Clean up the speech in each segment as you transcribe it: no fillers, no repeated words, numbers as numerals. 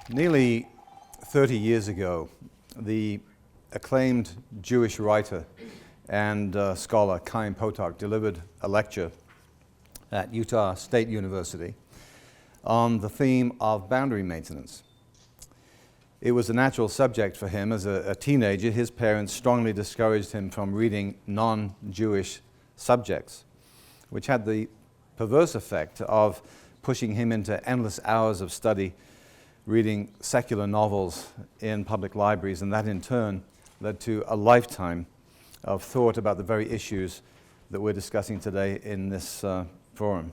Nearly 30 years ago, the acclaimed Jewish writer and scholar Chaim Potok delivered a lecture at Utah State University on the theme of boundary maintenance. It was a natural subject for him. As a teenager, his parents strongly discouraged him from reading non-Jewish subjects, which had the perverse effect of pushing him into endless hours of study, reading secular novels in public libraries, and that in turn led to a lifetime of thought about the very issues that we're discussing today in this forum.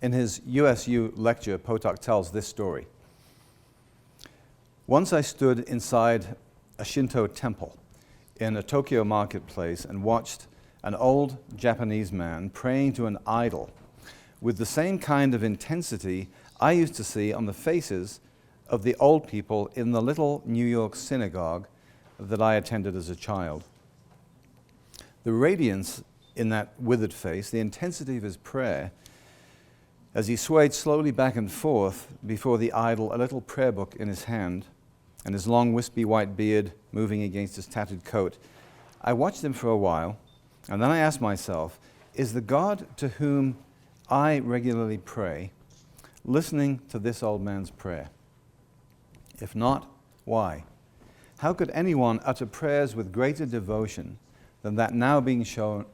In his USU lecture, Potok tells this story. Once I stood inside a Shinto temple in a Tokyo marketplace and watched an old Japanese man praying to an idol with the same kind of intensity I used to see on the faces of the old people in the little New York synagogue that I attended as a child. The radiance in that withered face, the intensity of his prayer, as he swayed slowly back and forth before the idol, a little prayer book in his hand, and his long wispy white beard moving against his tattered coat. I watched him for a while, and then I asked myself, is the God to whom I regularly pray listening to this old man's prayer? If not, why? How could anyone utter prayers with greater devotion than that now being shown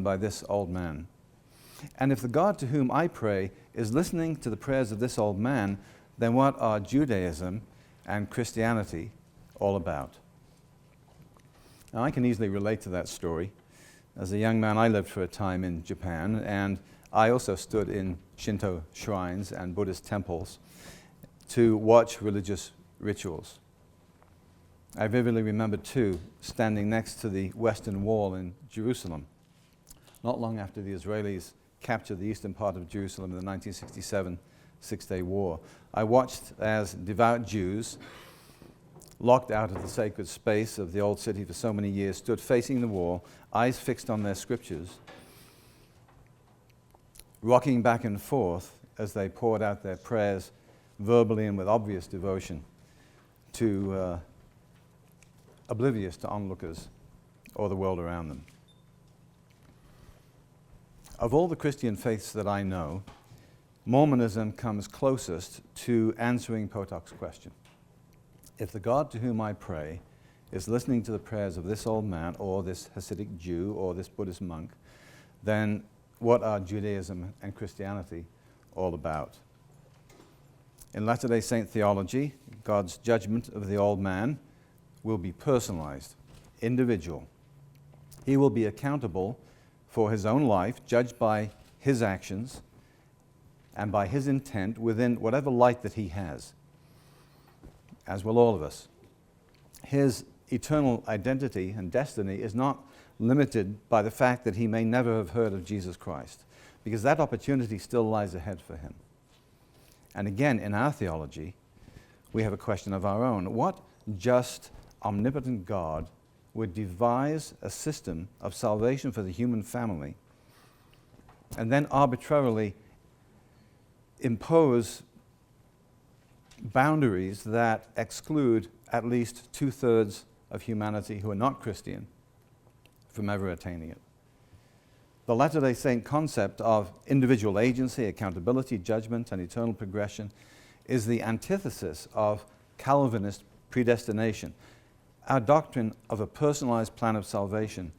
by this old man? And if the God to whom I pray is listening to the prayers of this old man, then what are Judaism and Christianity all about? Now, I can easily relate to that story. As a young man, I lived for a time in Japan, and I also stood in Shinto shrines and Buddhist temples to watch religious rituals. I vividly remember, too, standing next to the Western Wall in Jerusalem, not long after the Israelis captured the eastern part of Jerusalem in the 1967 Six-Day War. I watched as devout Jews, locked out of the sacred space of the old city for so many years, stood facing the wall, eyes fixed on their scriptures, rocking back and forth as they poured out their prayers verbally and with obvious devotion to oblivious to onlookers or the world around them. Of all the Christian faiths that I know, Mormonism comes closest to answering Potok's question. If the God to whom I pray is listening to the prayers of this old man or this Hasidic Jew or this Buddhist monk, then what are Judaism and Christianity all about? In Latter-day Saint theology, God's judgment of the old man will be personalized, individual. He will be accountable for his own life, judged by his actions and by his intent within whatever light that he has, as will all of us. His eternal identity and destiny is not limited by the fact that he may never have heard of Jesus Christ, because that opportunity still lies ahead for him. And again, in our theology, we have a question of our own. What just, omnipotent God would devise a system of salvation for the human family and then arbitrarily impose boundaries that exclude at least 2/3 of humanity who are not Christian from ever attaining it? The Latter-day Saint concept of individual agency, accountability, judgment, and eternal progression is the antithesis of Calvinist predestination. Our doctrine of a personalized plan of salvation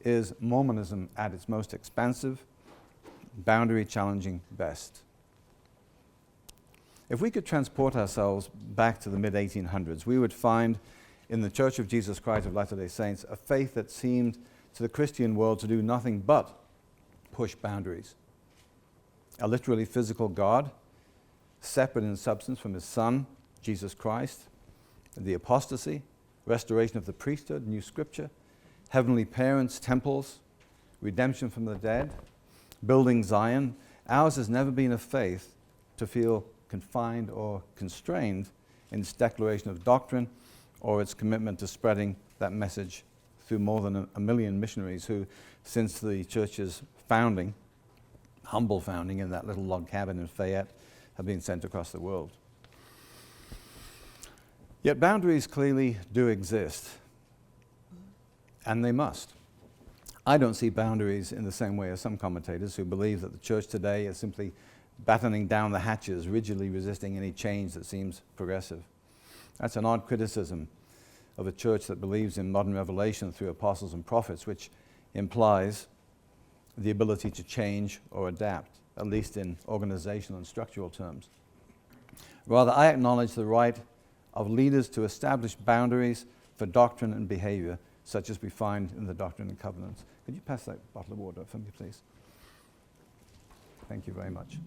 is Mormonism at its most expansive, boundary-challenging best. If we could transport ourselves back to the mid-1800s, we would find in the Church of Jesus Christ of Latter-day Saints a faith that seemed to the Christian world to do nothing but push boundaries. A literally physical God, separate in substance from his Son, Jesus Christ, the apostasy, restoration of the priesthood, new scripture, heavenly parents, temples, redemption from the dead, building Zion. Ours has never been a faith to feel confined or constrained in its declaration of doctrine or its commitment to spreading that message through more than a million missionaries who, since the church's founding, humble founding in that little log cabin in Fayette, have been sent across the world. Yet boundaries clearly do exist, and they must. I don't see boundaries in the same way as some commentators who believe that the church today is simply battening down the hatches, rigidly resisting any change that seems progressive. That's an odd criticism of a church that believes in modern revelation through apostles and prophets, which implies the ability to change or adapt, at least in organizational and structural terms. Rather, I acknowledge the right of leaders to establish boundaries for doctrine and behavior, such as we find in the Doctrine and Covenants. Could you pass that bottle of water for me, please? Thank you very much.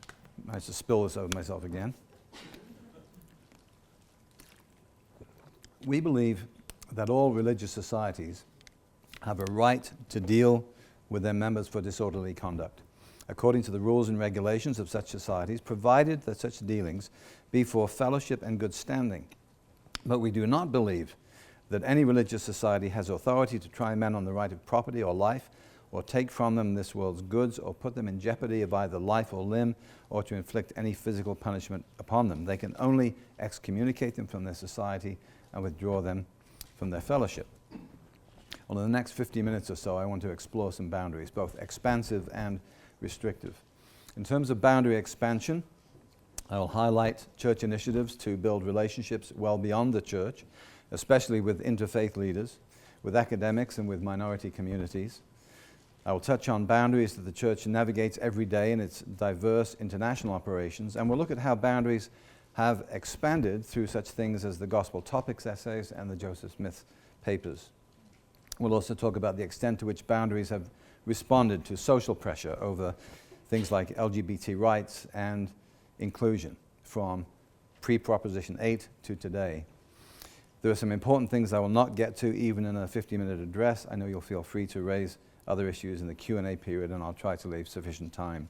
I managed to spill this over myself again. We believe that all religious societies have a right to deal with their members for disorderly conduct, according to the rules and regulations of such societies, provided that such dealings be for fellowship and good standing. But we do not believe that any religious society has authority to try men on the right of property or life, or take from them this world's goods, or put them in jeopardy of either life or limb, or to inflict any physical punishment upon them. They can only excommunicate them from their society and withdraw them from their fellowship. Well, in the next 50 minutes or so, I want to explore some boundaries, both expansive and restrictive. In terms of boundary expansion, I will highlight church initiatives to build relationships well beyond the church, especially with interfaith leaders, with academics, and with minority communities. I will touch on boundaries that the church navigates every day in its diverse international operations, and we'll look at how boundaries have expanded through such things as the Gospel Topics essays and the Joseph Smith papers. We'll also talk about the extent to which boundaries have responded to social pressure over things like Lgbt rights and inclusion from pre-Proposition 8 to today. There are some important things I will not get to even in a 50-minute address. I know you'll feel free to raise other issues in the Q&A period, and I'll try to leave sufficient time.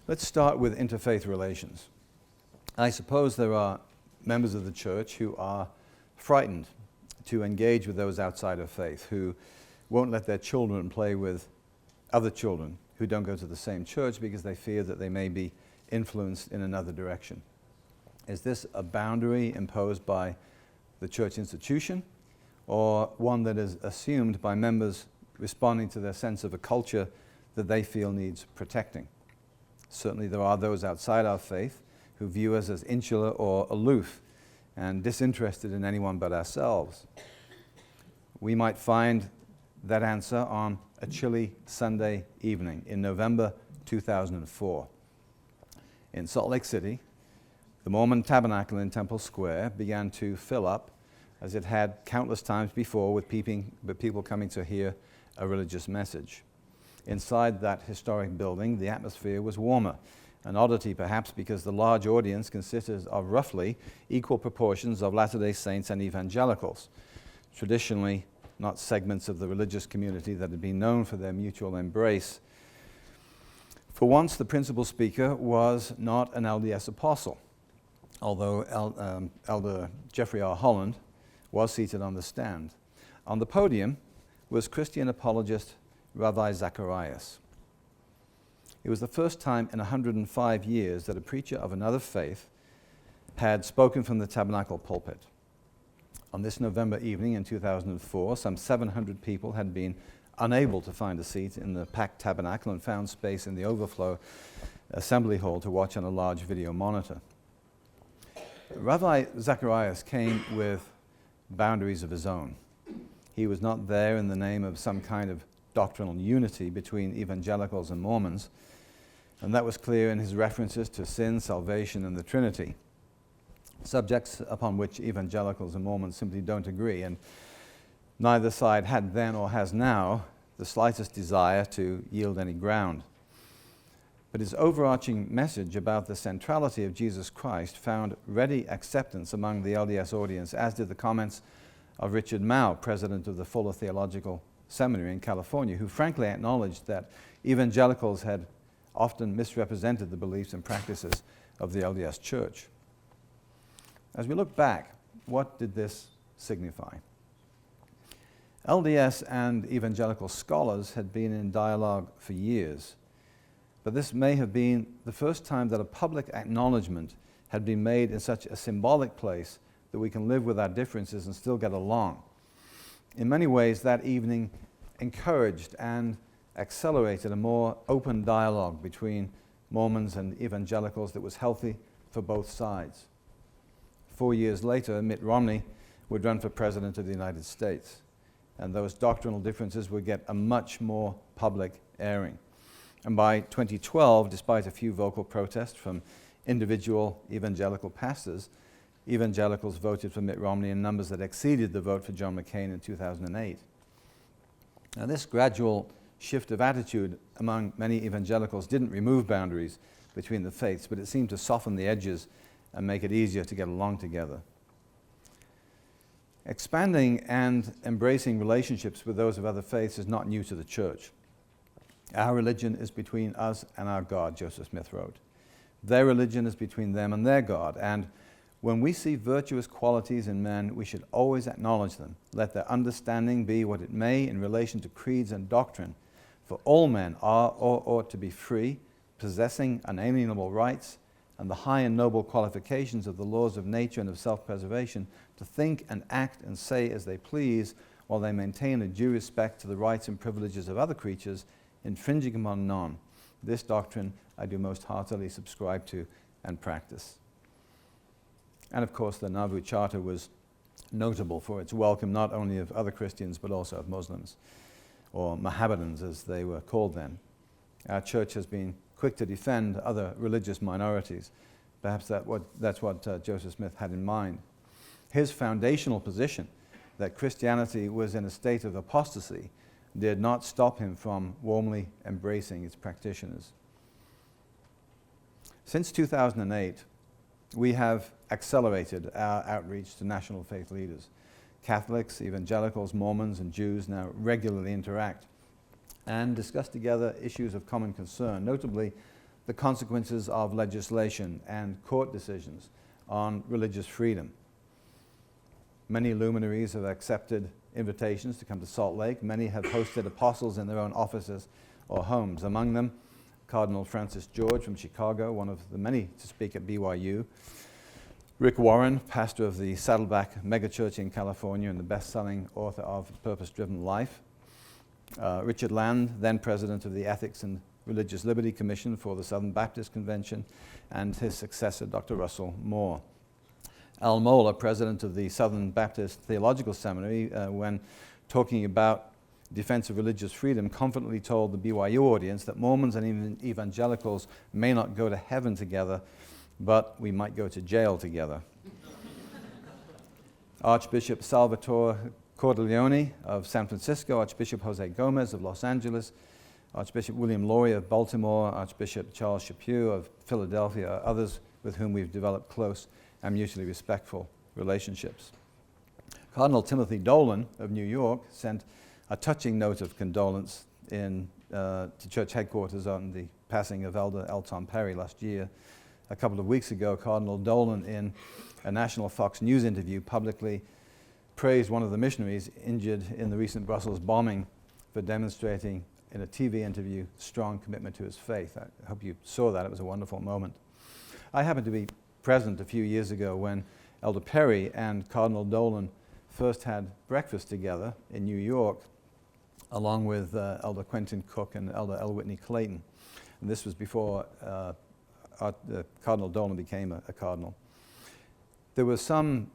Let's start with interfaith relations. I suppose there are members of the church who are frightened to engage with those outside of faith, who won't let their children play with other children who don't go to the same church because they fear that they may be influenced in another direction. Is this a boundary imposed by the church institution, or one that is assumed by members responding to their sense of a culture that they feel needs protecting? Certainly there are those outside our faith who view us as insular or aloof and disinterested in anyone but ourselves. We might find that answer on a chilly Sunday evening in November 2004. In Salt Lake City, the Mormon Tabernacle in Temple Square began to fill up, as it had countless times before, with people coming to hear a religious message. Inside that historic building, the atmosphere was warmer, an oddity perhaps because the large audience consisted of roughly equal proportions of Latter-day Saints and evangelicals, traditionally not segments of the religious community that had been known for their mutual embrace. For once, the principal speaker was not an LDS apostle, although Elder Jeffrey R. Holland was seated on the stand. On the podium was Christian apologist Rabbi Zacharias. It was the first time in 105 years that a preacher of another faith had spoken from the tabernacle pulpit. On this November evening in 2004, some 700 people had been unable to find a seat in the packed tabernacle and found space in the overflow assembly hall to watch on a large video monitor. Rabbi Zacharias came with boundaries of his own. He was not there in the name of some kind of doctrinal unity between evangelicals and Mormons, and that was clear in his references to sin, salvation, and the Trinity, subjects upon which evangelicals and Mormons simply don't agree, and neither side had then or has now the slightest desire to yield any ground. But his overarching message about the centrality of Jesus Christ found ready acceptance among the LDS audience, as did the comments of Richard Mao, president of the Fuller Theological Seminary in California, who frankly acknowledged that evangelicals had often misrepresented the beliefs and practices of the LDS Church. As we look back, what did this signify? LDS and evangelical scholars had been in dialogue for years, but this may have been the first time that a public acknowledgement had been made in such a symbolic place that we can live with our differences and still get along. In many ways, that evening encouraged and accelerated a more open dialogue between Mormons and evangelicals that was healthy for both sides. 4 years later, Mitt Romney would run for president of the United States, and those doctrinal differences would get a much more public airing. And by 2012, despite a few vocal protests from individual evangelical pastors, evangelicals voted for Mitt Romney in numbers that exceeded the vote for John McCain in 2008. Now, this gradual shift of attitude among many evangelicals didn't remove boundaries between the faiths, but it seemed to soften the edges and make it easier to get along together. Expanding and embracing relationships with those of other faiths is not new to the church. Our religion is between us and our God, Joseph Smith wrote. Their religion is between them and their God, and when we see virtuous qualities in men, we should always acknowledge them. Let their understanding be what it may in relation to creeds and doctrine. For all men are or ought to be free, possessing unalienable rights and the high and noble qualifications of the laws of nature and of self-preservation, to think and act and say as they please, while they maintain a due respect to the rights and privileges of other creatures, infringing upon none. This doctrine I do most heartily subscribe to and practice. And of course, the Nauvoo Charter was notable for its welcome not only of other Christians but also of Muslims, or Mohammedans as they were called then. Our church has been quick to defend other religious minorities. Perhaps that's what Joseph Smith had in mind. His foundational position that Christianity was in a state of apostasy did not stop him from warmly embracing its practitioners. Since 2008, we have accelerated our outreach to national faith leaders. Catholics, evangelicals, Mormons, and Jews now regularly interact and discuss together issues of common concern, notably the consequences of legislation and court decisions on religious freedom. Many luminaries have accepted invitations to come to Salt Lake. Many have hosted apostles in their own offices or homes. Among them, Cardinal Francis George from Chicago, one of the many to speak at BYU. Rick Warren, pastor of the Saddleback megachurch in California and the best-selling author of Purpose-Driven Life. Richard Land, then president of the Ethics and Religious Liberty Commission for the Southern Baptist Convention, and his successor, Dr. Russell Moore. Al Mohler, president of the Southern Baptist Theological Seminary, when talking about defense of religious freedom, confidently told the BYU audience that Mormons and evangelicals may not go to heaven together, but we might go to jail together. Archbishop Salvatore Cordileone of San Francisco, Archbishop Jose Gomez of Los Angeles, Archbishop William Laurie of Baltimore, Archbishop Charles Chaput of Philadelphia, are others with whom we've developed close and mutually respectful relationships. Cardinal Timothy Dolan of New York sent a touching note of condolence to church headquarters on the passing of Elder L. Tom Perry last year. A couple of weeks ago, Cardinal Dolan, in a national Fox News interview, publicly praised one of the missionaries injured in the recent Brussels bombing for demonstrating in a TV interview strong commitment to his faith. I hope you saw that. It was a wonderful moment. I happened to be present a few years ago when Elder Perry and Cardinal Dolan first had breakfast together in New York, along with Elder Quentin Cook and Elder L. Whitney Clayton. And this was before Cardinal Dolan became a cardinal. There was some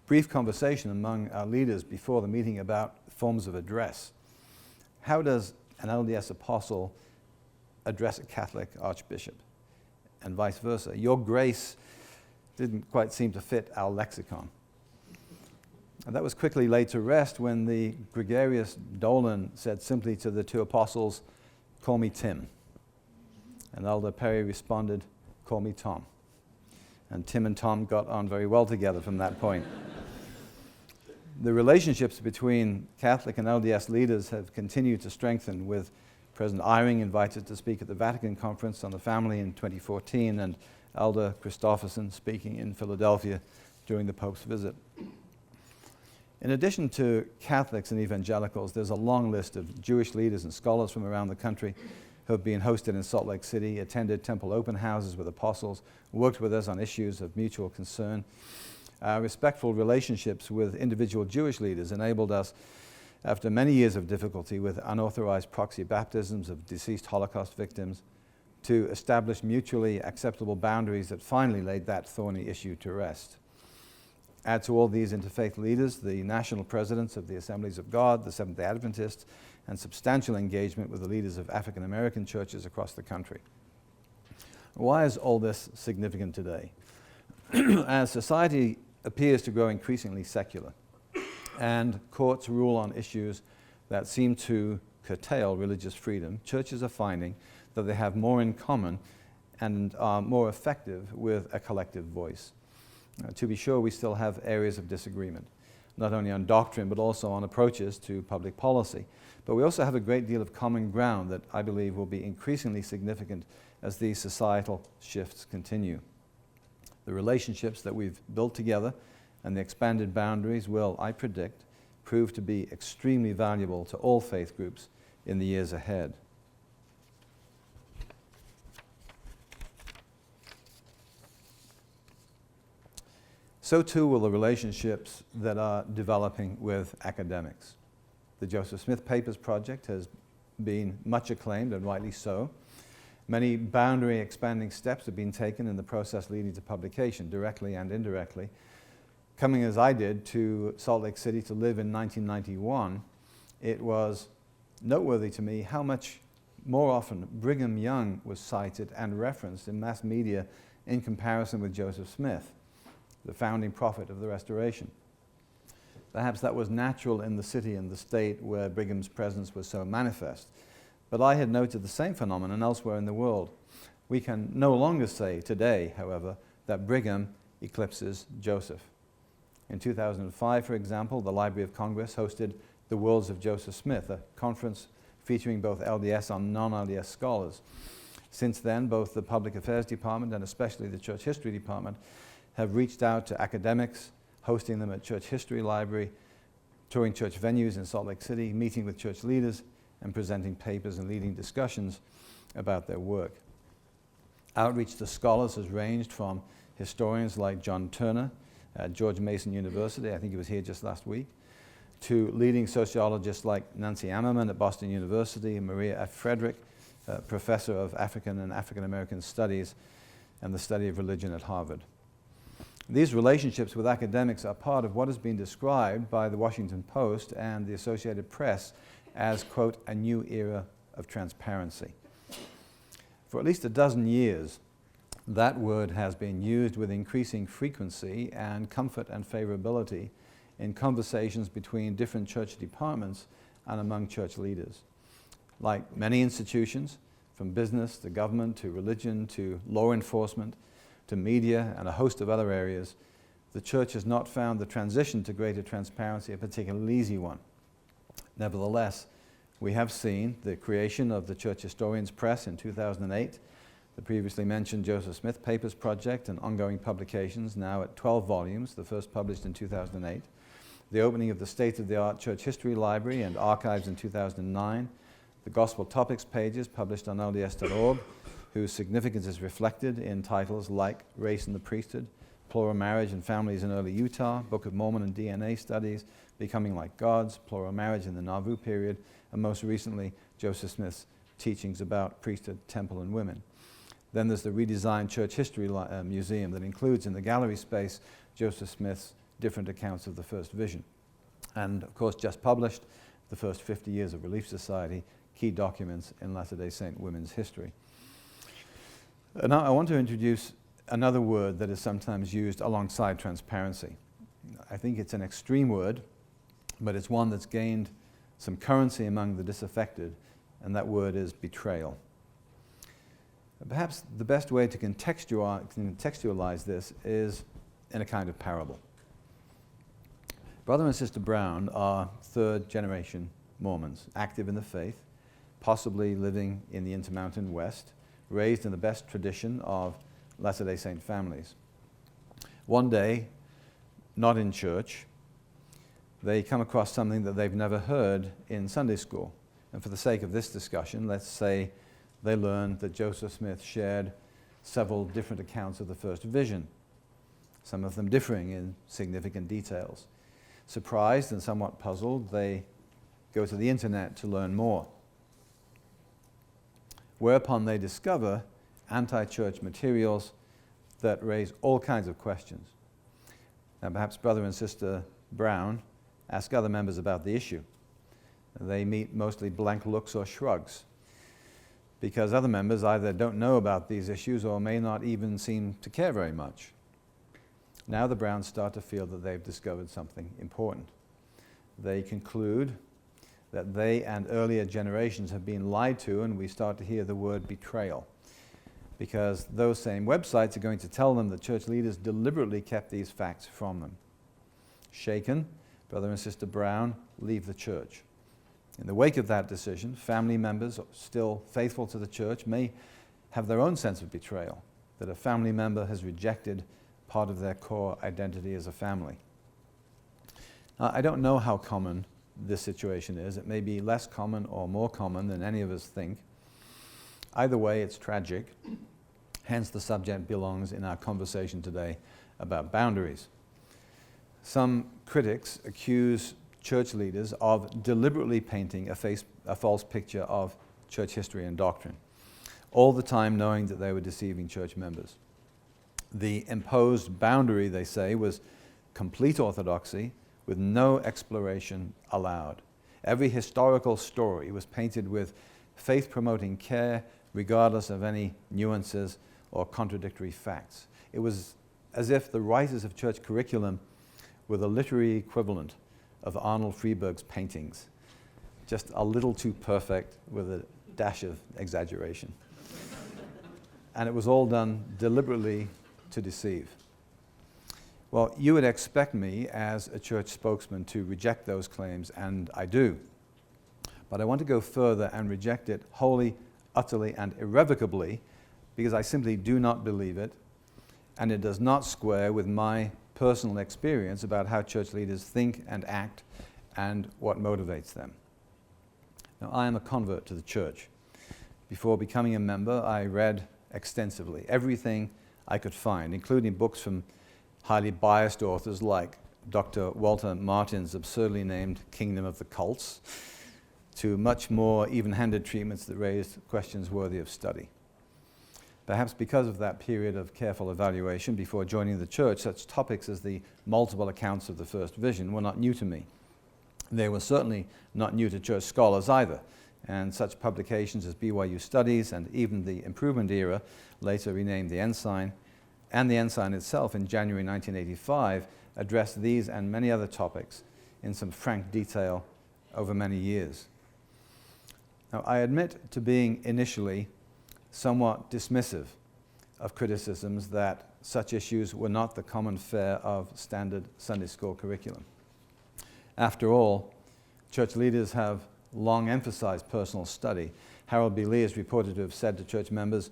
brief conversation among our leaders before the meeting about forms of address. How does an LDS apostle address a Catholic archbishop? And vice versa. Your grace didn't quite seem to fit our lexicon. And that was quickly laid to rest when the gregarious Dolan said simply to the two apostles, "Call me Tim." And Elder Perry responded, "Call me Tom." And Tim and Tom got on very well together from that point. The relationships between Catholic and LDS leaders have continued to strengthen, with President Eyring invited to speak at the Vatican Conference on the Family in 2014, and Elder Christofferson speaking in Philadelphia during the Pope's visit. In addition to Catholics and evangelicals, there's a long list of Jewish leaders and scholars from around the country who have been hosted in Salt Lake City, attended temple open houses with apostles, worked with us on issues of mutual concern. Our respectful relationships with individual Jewish leaders enabled us, after many years of difficulty with unauthorized proxy baptisms of deceased Holocaust victims, to establish mutually acceptable boundaries that finally laid that thorny issue to rest. Add to all these interfaith leaders the national presidents of the Assemblies of God, the Seventh-day Adventists, and substantial engagement with the leaders of African American churches across the country. Why is all this significant today? As society appears to grow increasingly secular, and courts rule on issues that seem to curtail religious freedom, churches are finding that they have more in common and are more effective with a collective voice. To be sure, we still have areas of disagreement, not only on doctrine but also on approaches to public policy. But we also have a great deal of common ground that I believe will be increasingly significant as these societal shifts continue. The relationships that we've built together and the expanded boundaries will, I predict, prove to be extremely valuable to all faith groups in the years ahead. So too will the relationships that are developing with academics. The Joseph Smith Papers Project has been much acclaimed, and rightly so. Many boundary expanding steps have been taken in the process leading to publication, directly and indirectly. Coming as I did to Salt Lake City to live in 1991, it was noteworthy to me how much more often Brigham Young was cited and referenced in mass media in comparison with Joseph Smith, the founding prophet of the Restoration. Perhaps that was natural in the city and the state where Brigham's presence was so manifest. But I had noted the same phenomenon elsewhere in the world. We can no longer say today, however, that Brigham eclipses Joseph. In 2005, for example, the Library of Congress hosted the Worlds of Joseph Smith, a conference featuring both LDS and non-LDS scholars. Since then, both the Public Affairs Department and especially the Church History Department have reached out to academics, hosting them at Church History Library, touring church venues in Salt Lake City, meeting with church leaders, and presenting papers and leading discussions about their work. Outreach to scholars has ranged from historians like John Turner at George Mason University, I think he was here just last week, to leading sociologists like Nancy Ammerman at Boston University, and Maria F. Frederick, professor of African and African American Studies and the study of religion at Harvard. These relationships with academics are part of what has been described by the Washington Post and the Associated Press as, quote, a new era of transparency. For at least a dozen years, that word has been used with increasing frequency and comfort and favorability in conversations between different church departments and among church leaders. Like many institutions, from business to government to religion to law enforcement to media and a host of other areas, the church has not found the transition to greater transparency a particularly easy one. Nevertheless, we have seen the creation of the Church Historians Press in 2008, the previously mentioned Joseph Smith Papers Project and ongoing publications now at 12 volumes, the first published in 2008, the opening of the state-of-the-art Church History Library and Archives in 2009, the Gospel Topics pages published on LDS.org, whose significance is reflected in titles like Race and the Priesthood, Plural Marriage and Families in Early Utah, Book of Mormon and DNA Studies, Becoming Like Gods, Plural Marriage in the Nauvoo Period, and most recently, Joseph Smith's teachings about priesthood, temple, and women. Then there's the redesigned Church History Museum that includes in the gallery space Joseph Smith's different accounts of the first vision. And of course, just published, the first 50 years of Relief Society, key documents in Latter-day Saint women's history. Now I want to introduce another word that is sometimes used alongside transparency. I think it's an extreme word, but it's one that's gained some currency among the disaffected, and that word is betrayal. Perhaps the best way to contextualize this is in a kind of parable. Brother and Sister Brown are third-generation Mormons, active in the faith, possibly living in the Intermountain West, raised in the best tradition of Latter-day Saint families. One day, not in church, they come across something that they've never heard in Sunday school. And for the sake of this discussion, let's say they learned that Joseph Smith shared several different accounts of the first vision. some of them differing in significant details. Surprised and somewhat puzzled, they go to the internet to learn more, whereupon they discover anti-church materials that raise all kinds of questions. Now, perhaps Brother and Sister Brown ask other members about the issue. They meet mostly blank looks or shrugs, because other members either don't know about these issues or may not even seem to care very much. Now the Browns start to feel that they've discovered something important. They conclude that they and earlier generations have been lied to, and we start to hear the word betrayal, because those same websites are going to tell them that church leaders deliberately kept these facts from them. Shaken, Brother and Sister Brown leave the church. In the wake of that decision, family members still faithful to the church may have their own sense of betrayal, that a family member has rejected part of their core identity as a family. I don't know how common this situation is. It may be less common or more common than any of us think. Either way, it's tragic. Hence, the subject belongs in our conversation today about boundaries. Some critics accuse church leaders of deliberately painting a false picture of church history and doctrine, all the time knowing that they were deceiving church members. The imposed boundary, they say, was complete orthodoxy with no exploration allowed. Every historical story was painted with faith-promoting care, regardless of any nuances or contradictory facts. It was as if the writers of church curriculum were the literary equivalent of Arnold Friedberg's paintings, just a little too perfect with a dash of exaggeration. And it was all done deliberately to deceive. Well, you would expect me as a church spokesman to reject those claims, and I do. But I want to go further and reject it wholly, utterly, and irrevocably, because I simply do not believe it, and it does not square with my personal experience about how church leaders think and act and what motivates them. Now, I am a convert to the church. Before becoming a member, I read extensively everything I could find, including books from highly biased authors like Dr. Walter Martin's absurdly named Kingdom of the Cults, to much more even-handed treatments that raised questions worthy of study. Perhaps because of that period of careful evaluation before joining the church, such topics as the multiple accounts of the first vision were not new to me. They were certainly not new to church scholars either, and such publications as BYU Studies and even the Improvement Era, later renamed the Ensign, and the Ensign itself in January 1985, addressed these and many other topics in some frank detail over many years. Now, I admit to being initially somewhat dismissive of criticisms that such issues were not the common fare of standard Sunday school curriculum. After all, church leaders have long emphasized personal study. Harold B. Lee is reported to have said to church members,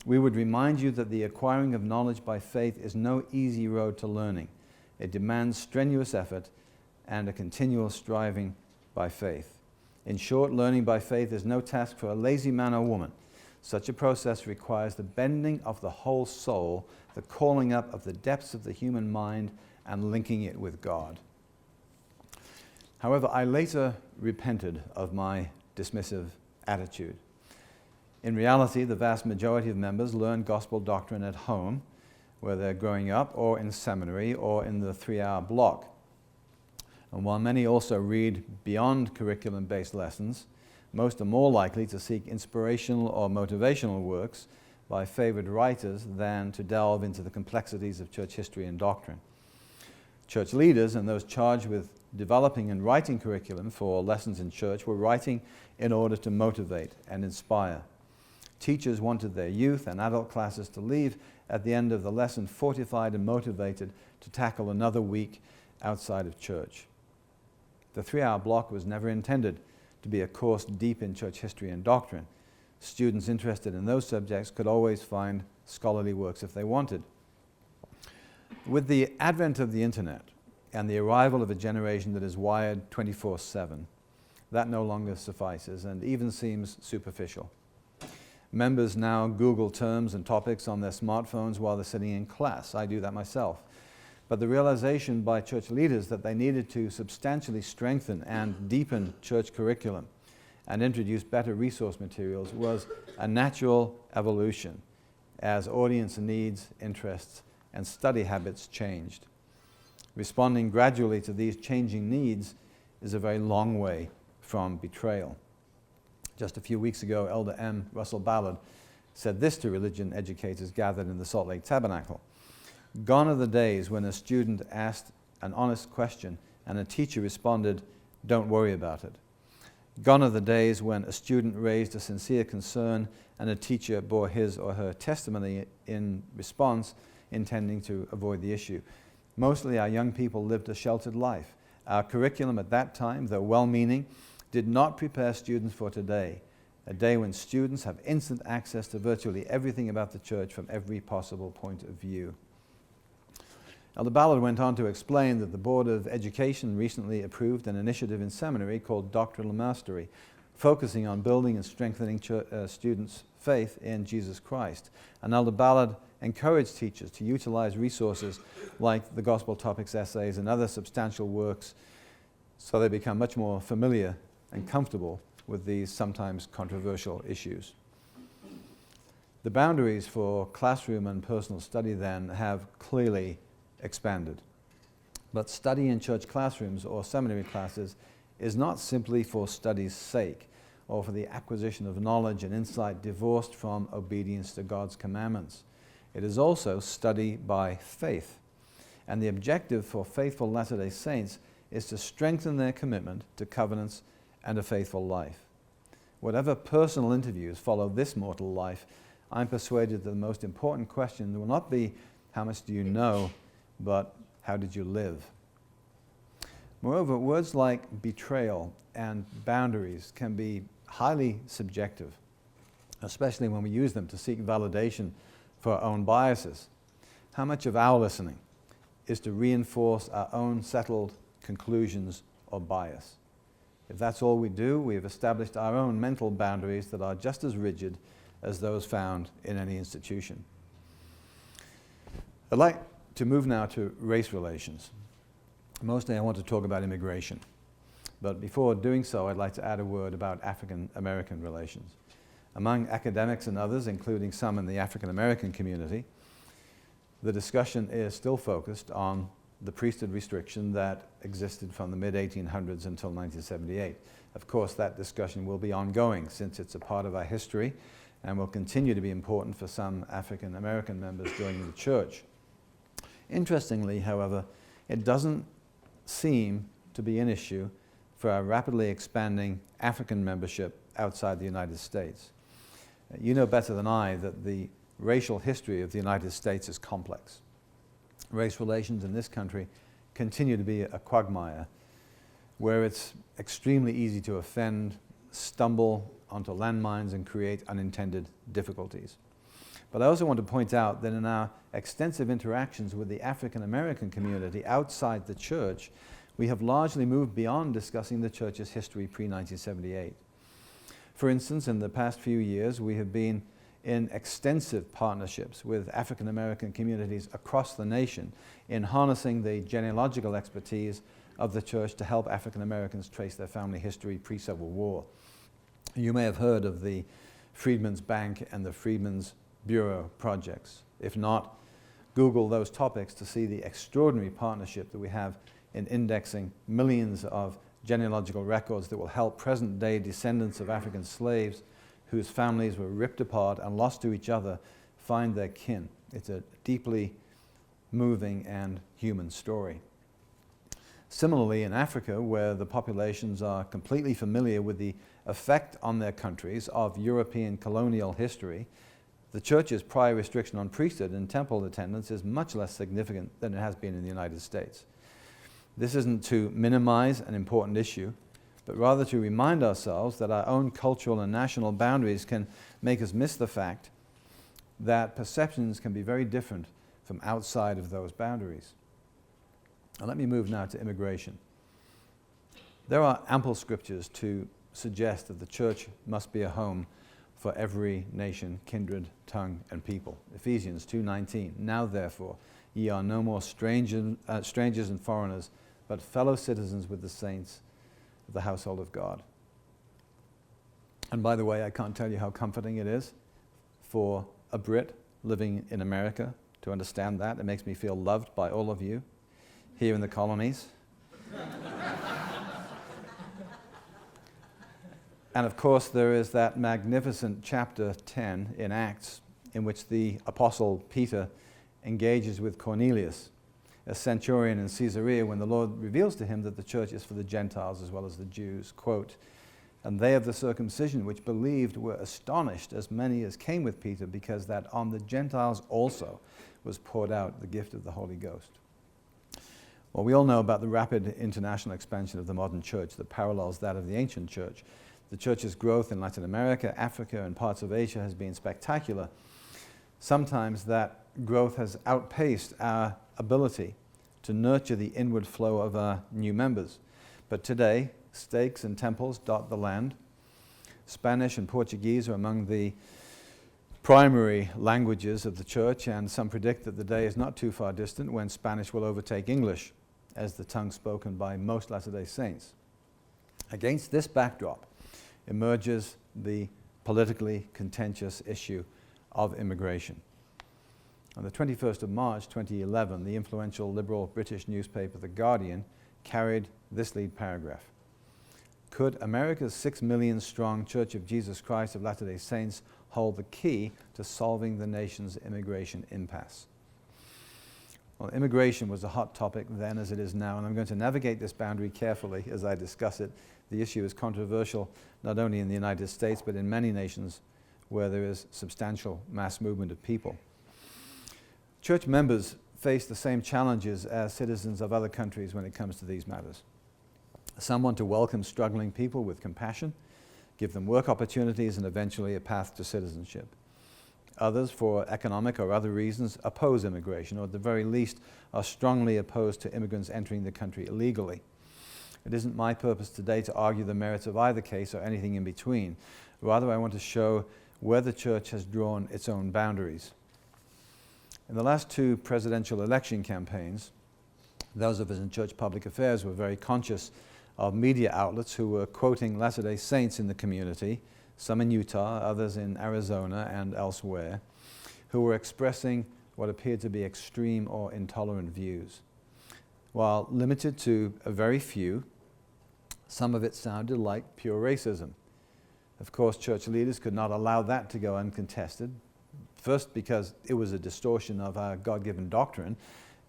"We would remind you that the acquiring of knowledge by faith is no easy road to learning. It demands strenuous effort and a continual striving by faith. In short, learning by faith is no task for a lazy man or woman. Such a process requires the bending of the whole soul, the calling up of the depths of the human mind, and linking it with God." However, I later repented of my dismissive attitude. In reality, the vast majority of members learn gospel doctrine at home, where they're growing up, or in seminary, or in the 3-hour block. And while many also read beyond curriculum-based lessons, most are more likely to seek inspirational or motivational works by favored writers than to delve into the complexities of church history and doctrine. Church leaders and those charged with developing and writing curriculum for lessons in church were writing in order to motivate and inspire. Teachers wanted their youth and adult classes to leave at the end of the lesson fortified and motivated to tackle another week outside of church. The 3-hour block was never intended to be a course deep in church history and doctrine. Students interested in those subjects could always find scholarly works if they wanted. With the advent of the internet and the arrival of a generation that is wired 24/7, that no longer suffices and even seems superficial. Members now Google terms and topics on their smartphones while they're sitting in class. I do that myself. but the realization by church leaders that they needed to substantially strengthen and deepen church curriculum and introduce better resource materials was a natural evolution as audience needs, interests, and study habits changed. Responding gradually to these changing needs is a very long way from betrayal. Just a few weeks ago, Elder M. Russell Ballard said this to religion educators gathered in the Salt Lake Tabernacle: "Gone are the days when a student asked an honest question and a teacher responded, 'Don't worry about it.' Gone are the days when a student raised a sincere concern and a teacher bore his or her testimony in response, intending to avoid the issue. Mostly our young people lived a sheltered life. Our curriculum at that time, though well-meaning, did not prepare students for today, a day when students have instant access to virtually everything about the church from every possible point of view." Elder Ballard went on to explain that the Board of Education recently approved an initiative in seminary called Doctrinal Mastery, focusing on building and strengthening students' faith in Jesus Christ. And Elder Ballard encouraged teachers to utilize resources like the Gospel Topics essays and other substantial works so they become much more familiar and comfortable with these sometimes controversial issues. The boundaries for classroom and personal study then have clearly expanded. But study in church classrooms or seminary classes is not simply for study's sake or for the acquisition of knowledge and insight divorced from obedience to God's commandments. It is also study by faith. And the objective for faithful Latter-day Saints is to strengthen their commitment to covenants and a faithful life. Whatever personal interviews follow this mortal life, I'm persuaded that the most important question will not be, how much do you know, but how did you live? Moreover, words like betrayal and boundaries can be highly subjective, especially when we use them to seek validation for our own biases. How much of our listening is to reinforce our own settled conclusions or bias? If that's all we do, we have established our own mental boundaries that are just as rigid as those found in any institution. I'd like to move now to race relations. Mostly I want to talk about immigration. But before doing so, I'd like to add a word about African American relations. Among academics and others, including some in the African American community, the discussion is still focused on the priesthood restriction that existed from the mid-1800s until 1978. Of course, that discussion will be ongoing since it's a part of our history and will continue to be important for some African American members joining the church. Interestingly, however, it doesn't seem to be an issue for our rapidly expanding African membership outside the United States. You know better than I that the racial history of the United States is complex. Race relations in this country continue to be a quagmire where it's extremely easy to offend, stumble onto landmines, and create unintended difficulties. But I also want to point out that in our extensive interactions with the African American community outside the church, we have largely moved beyond discussing the church's history pre-1978. For instance, in the past few years, we have been in extensive partnerships with African American communities across the nation in harnessing the genealogical expertise of the church to help African Americans trace their family history pre-Civil War. You may have heard of the Freedmen's Bank and the Freedmen's Bureau projects. If not, Google those topics to see the extraordinary partnership that we have in indexing millions of genealogical records that will help present-day descendants of African slaves whose families were ripped apart and lost to each other find their kin. It's a deeply moving and human story. Similarly, in Africa, where the populations are completely familiar with the effect on their countries of European colonial history, the church's prior restriction on priesthood and temple attendance is much less significant than it has been in the United States. This isn't to minimize an important issue, but rather to remind ourselves that our own cultural and national boundaries can make us miss the fact that perceptions can be very different from outside of those boundaries. Now let me move now to immigration. There are ample scriptures to suggest that the church must be a home for every nation, kindred, tongue, and people. Ephesians 2:19, "Now therefore, Ye are no more strangers and foreigners, but fellow citizens with the saints of the household of God. And by the way, I can't tell you how comforting it is for a Brit living in America to understand that. It makes me feel loved by all of you here in the colonies. And of course, there is that magnificent chapter 10 in Acts in which the Apostle Peter engages with Cornelius, a centurion in Caesarea, when the Lord reveals to him that the church is for the Gentiles as well as the Jews. Quote, "And they of the circumcision which believed were astonished, as many as came with Peter, because that on the Gentiles also was poured out the gift of the Holy Ghost." Well, we all know about the rapid international expansion of the modern church that parallels that of the ancient church. The church's growth in Latin America, Africa, and parts of Asia has been spectacular. Sometimes that growth has outpaced our ability to nurture the inward flow of our new members. But today, stakes and temples dot the land. Spanish and Portuguese are among the primary languages of the church, and some predict that the day is not too far distant when Spanish will overtake English as the tongue spoken by most Latter-day Saints. Against this backdrop emerges the politically contentious issue of immigration. On the 21st of March 2011, the influential liberal British newspaper The Guardian carried this lead paragraph: "Could America's 6 million strong Church of Jesus Christ of Latter-day Saints hold the key to solving the nation's immigration impasse?" Well, immigration was a hot topic then as it is now, and I'm going to navigate this boundary carefully as I discuss it. The issue is controversial not only in the United States, but in many nations where there is substantial mass movement of people. Church members face the same challenges as citizens of other countries when it comes to these matters. Some want to welcome struggling people with compassion, give them work opportunities, and eventually a path to citizenship. Others, for economic or other reasons, oppose immigration, or at the very least are strongly opposed to immigrants entering the country illegally. It isn't my purpose today to argue the merits of either case or anything in between. Rather, I want to show where the church has drawn its own boundaries. In the last two presidential election campaigns, those of us in church public affairs were very conscious of media outlets who were quoting Latter-day Saints in the community, some in Utah, others in Arizona and elsewhere, who were expressing what appeared to be extreme or intolerant views. While limited to a very few, some of it sounded like pure racism. Of course, church leaders could not allow that to go uncontested. First, because it was a distortion of our God-given doctrine,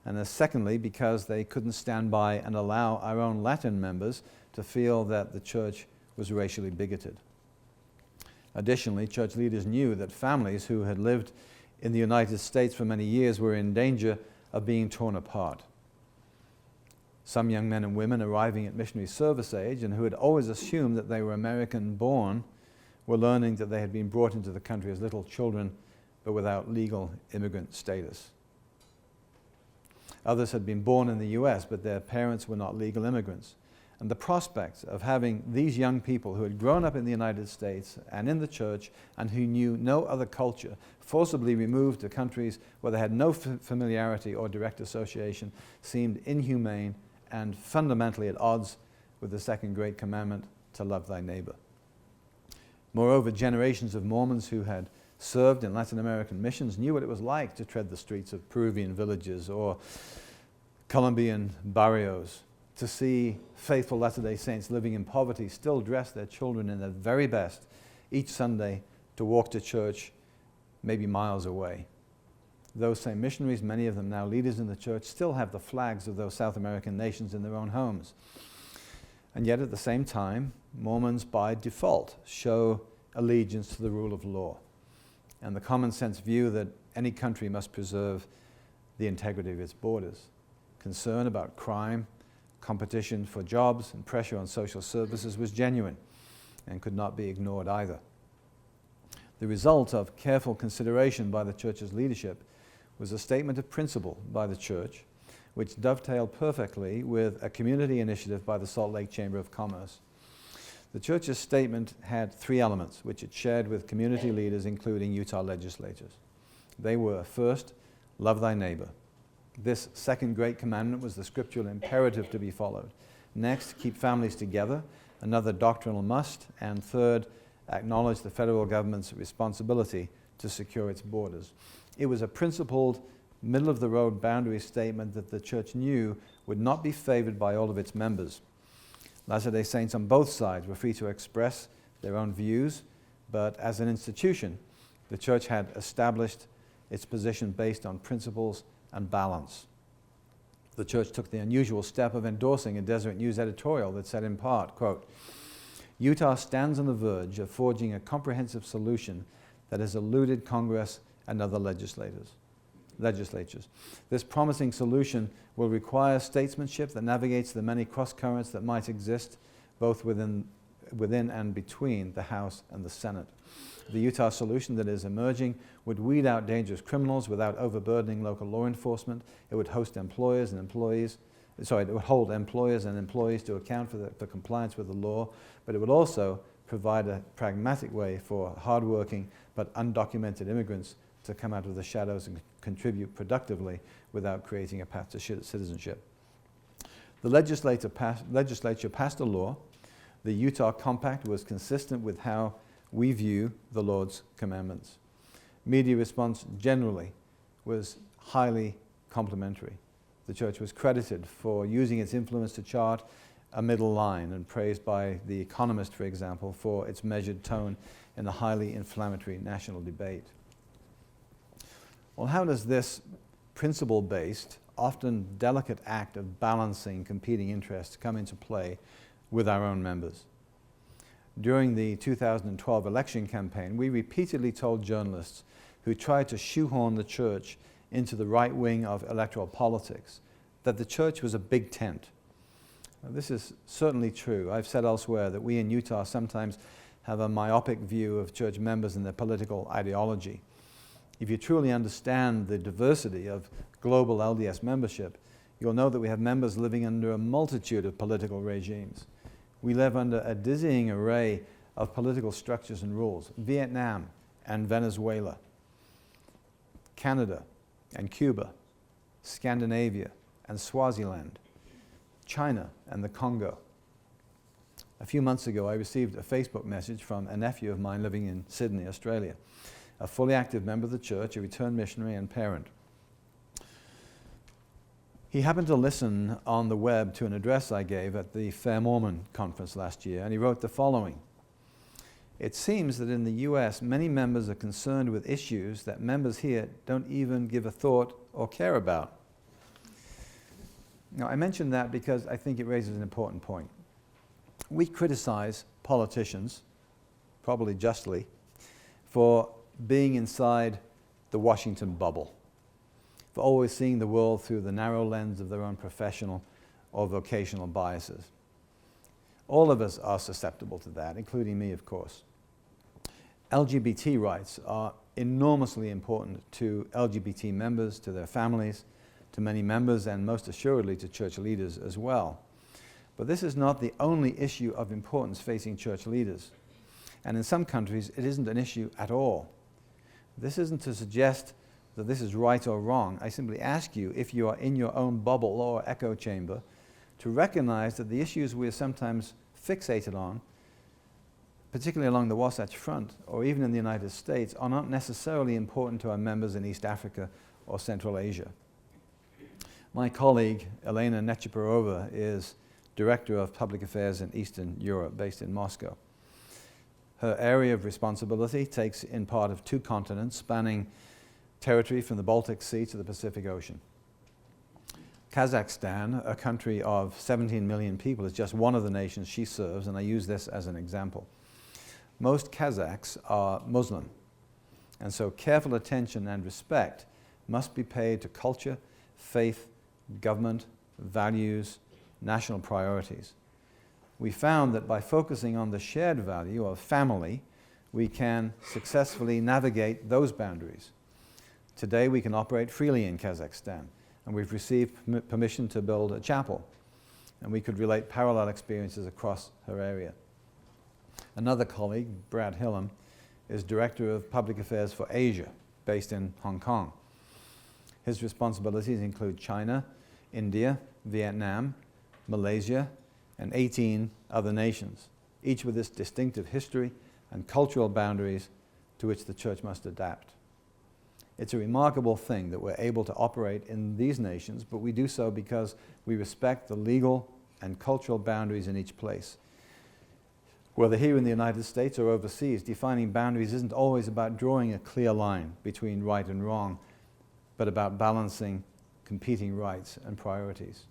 and secondly, because they couldn't stand by and allow our own Latin members to feel that the church was racially bigoted. Additionally, church leaders knew that families who had lived in the United States for many years were in danger of being torn apart. Some young men and women arriving at missionary service age and who had always assumed that they were American-born were learning that they had been brought into the country as little children but without legal immigrant status. Others had been born in the US, but their parents were not legal immigrants. And the prospect of having these young people who had grown up in the United States and in the church and who knew no other culture forcibly removed to countries where they had no familiarity or direct association seemed inhumane and fundamentally at odds with the second great commandment, to love thy neighbor. Moreover, generations of Mormons who had served in Latin American missions knew what it was like to tread the streets of Peruvian villages or Colombian barrios, to see faithful Latter-day Saints living in poverty still dress their children in their very best each Sunday to walk to church maybe miles away. Those same missionaries, many of them now leaders in the church, still have the flags of those South American nations in their own homes. And yet at the same time, Mormons by default show allegiance to the rule of law and the common sense view that any country must preserve the integrity of its borders. Concern about crime, competition for jobs, and pressure on social services was genuine and could not be ignored either. The result of careful consideration by the church's leadership was a statement of principle by the church, which dovetailed perfectly with a community initiative by the Salt Lake Chamber of Commerce. The church's statement had three elements, which it shared with community leaders, including Utah legislators. They were, first, love thy neighbor. This second great commandment was the scriptural imperative to be followed. Next, keep families together, another doctrinal must. And third, acknowledge the federal government's responsibility to secure its borders. It was a principled, middle-of-the-road boundary statement that the church knew would not be favored by all of its members. Latter-day Saints on both sides were free to express their own views, but as an institution, the church had established its position based on principles and balance. The church took the unusual step of endorsing a Deseret News editorial that said in part, quote, "Utah stands on the verge of forging a comprehensive solution that has eluded Congress and other legislatures. This promising solution will require statesmanship that navigates the many cross-currents that might exist both within and between the House and the Senate. The Utah solution that is emerging would weed out dangerous criminals without overburdening local law enforcement. It would hold employers and employees to account for compliance with the law, but it would also provide a pragmatic way for hardworking but undocumented immigrants to come out of the shadows and contribute productively without creating a path to citizenship." The legislature passed a law. The Utah Compact was consistent with how we view the Lord's commandments. Media response generally was highly complimentary. The church was credited for using its influence to chart a middle line and praised by The Economist, for example, for its measured tone in the highly inflammatory national debate. Well, how does this principle-based, often delicate act of balancing competing interests come into play with our own members? During the 2012 election campaign, we repeatedly told journalists who tried to shoehorn the church into the right wing of electoral politics that the church was a big tent. Now, this is certainly true. I've said elsewhere that we in Utah sometimes have a myopic view of church members and their political ideology. If you truly understand the diversity of global LDS membership, you'll know that we have members living under a multitude of political regimes. We live under a dizzying array of political structures and rules: Vietnam and Venezuela, Canada and Cuba, Scandinavia and Swaziland, China and the Congo. A few months ago, I received a Facebook message from a nephew of mine living in Sydney, Australia, a fully active member of the church, a returned missionary and parent. He happened to listen on the web to an address I gave at the Fair Mormon conference last year, and he wrote the following: "It seems that in the U.S., many members are concerned with issues that members here don't even give a thought or care about." Now, I mention that because I think it raises an important point. We criticize politicians, probably justly, for being inside the Washington bubble, for always seeing the world through the narrow lens of their own professional or vocational biases. All of us are susceptible to that, including me, of course. LGBT rights are enormously important to LGBT members, to their families, to many members, and most assuredly to church leaders as well. But this is not the only issue of importance facing church leaders. And in some countries, it isn't an issue at all. This isn't to suggest that this is right or wrong. I simply ask you, if you are in your own bubble or echo chamber, to recognize that the issues we are sometimes fixated on, particularly along the Wasatch Front or even in the United States, are not necessarily important to our members in East Africa or Central Asia. My colleague, Elena Necheparova, is Director of Public Affairs in Eastern Europe, based in Moscow. Her area of responsibility takes in part of two continents, spanning territory from the Baltic Sea to the Pacific Ocean. Kazakhstan, a country of 17 million people, is just one of the nations she serves, and I use this as an example. Most Kazakhs are Muslim, and so careful attention and respect must be paid to culture, faith, government, values, national priorities. We found that by focusing on the shared value of family, we can successfully navigate those boundaries. Today we can operate freely in Kazakhstan, and we've received permission to build a chapel, and we could relate parallel experiences across her area. Another colleague, Brad Hilum, is Director of Public Affairs for Asia, based in Hong Kong. His responsibilities include China, India, Vietnam, Malaysia, and 18 other nations, each with its distinctive history and cultural boundaries to which the church must adapt. It's a remarkable thing that we're able to operate in these nations, but we do so because we respect the legal and cultural boundaries in each place. Whether here in the United States or overseas, defining boundaries isn't always about drawing a clear line between right and wrong, but about balancing competing rights and priorities.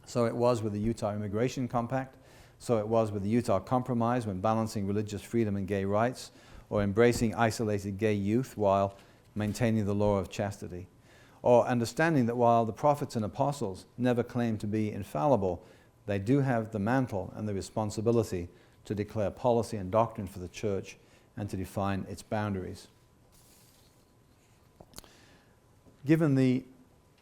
So it was with the Utah Immigration Compact, so it was with the Utah Compromise when balancing religious freedom and gay rights, or embracing isolated gay youth while maintaining the law of chastity, or understanding that while the prophets and apostles never claimed to be infallible, they do have the mantle and the responsibility to declare policy and doctrine for the church and to define its boundaries. Given the